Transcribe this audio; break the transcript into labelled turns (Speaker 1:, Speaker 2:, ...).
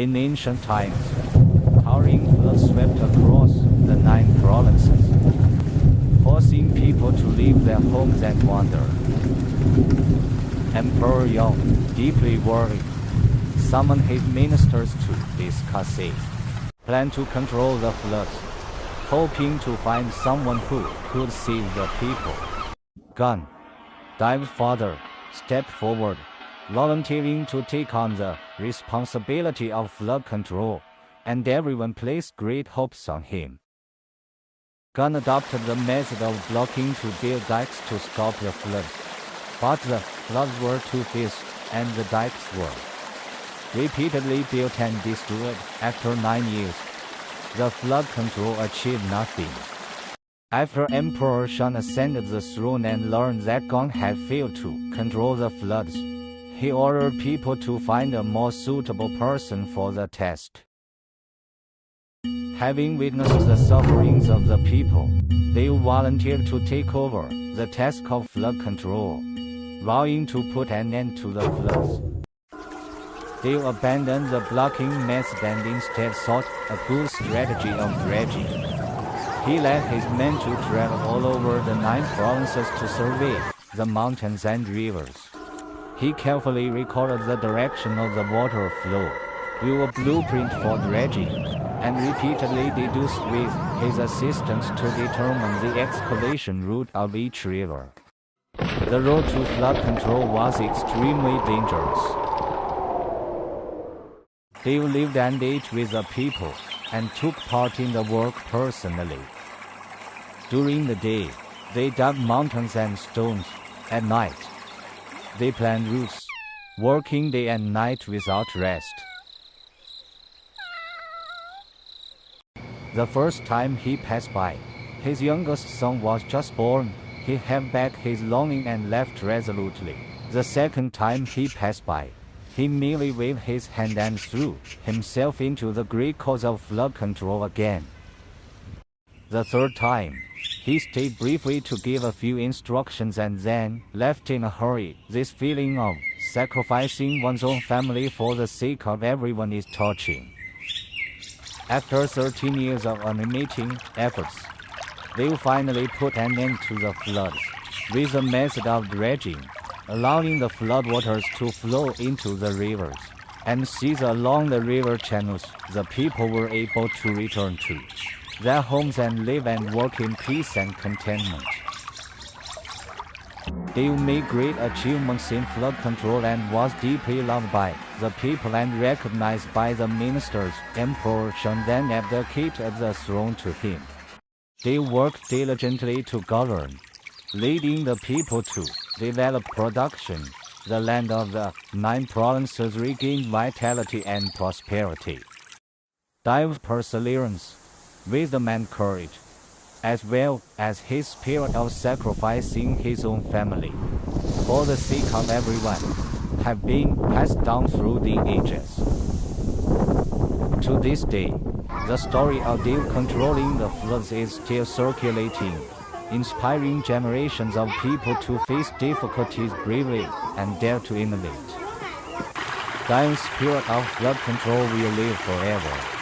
Speaker 1: In ancient times, towering floods swept across the 9 provinces, forcing people to leave their homes and wander. Emperor Yong, deeply worried, summoned his ministers to discuss a plan to control the floods, hoping to find someone who could save the people. Gun, Dive's father, stepped forward, volunteering to take on the responsibility of flood control, and everyone placed great hopes on him. Gun adopted the method of blocking to build dikes to stop the floods, but the floods were too fierce, and the dikes were repeatedly built and destroyed. After 9 years, the flood control achieved nothing. After Emperor Shun ascended the throne and learned that Gong had failed to control the floods, he ordered people to find a more suitable person for the task. Having witnessed the sufferings of the people, they volunteered to take over the task of flood control, vowing to put an end to the floods. They abandoned the blocking method and instead sought a good strategy of dredging. He led his men to travel all over the 9 provinces to survey the mountains and rivers. He carefully recorded the direction of the water flow, drew a blueprint for dredging, and repeatedly deduced with his assistants to determine the excavation route of each river. The road to flood control was extremely dangerous. They lived and ate with the people, and took part in the work personally. During the day, they dug mountains and stones. At night, they planned routes, working day and night without rest. The first time he passed by, his youngest son was just born. He held back his longing and left resolutely. The second time he passed by, he merely waved his hand and threw himself into the great cause of flood control again. The third time, he stayed briefly to give a few instructions and then left in a hurry. This feeling of sacrificing one's own family for the sake of everyone is touching. After 13 years of unremitting efforts, they finally put an end to the floods with the method of dredging, allowing the floodwaters to flow into the rivers and seas along the river channels. The people were able to return to their homes and live and work in peace and contentment. They made great achievements in flood control and was deeply loved by the people and recognized by the ministers. Emperor Shun then abdicated the throne to him. They worked diligently to govern, leading the people to develop production. The land of the 9 provinces regained vitality and prosperity. Dive's perseverance, wisdom and courage, as well as his spirit of sacrificing his own family for the sake of everyone, have been passed down through the ages. To this day, the story of Dave controlling the floods is still circulating, inspiring generations of people to face difficulties bravely and dare to innovate. Dive's spirit of flood control will live forever.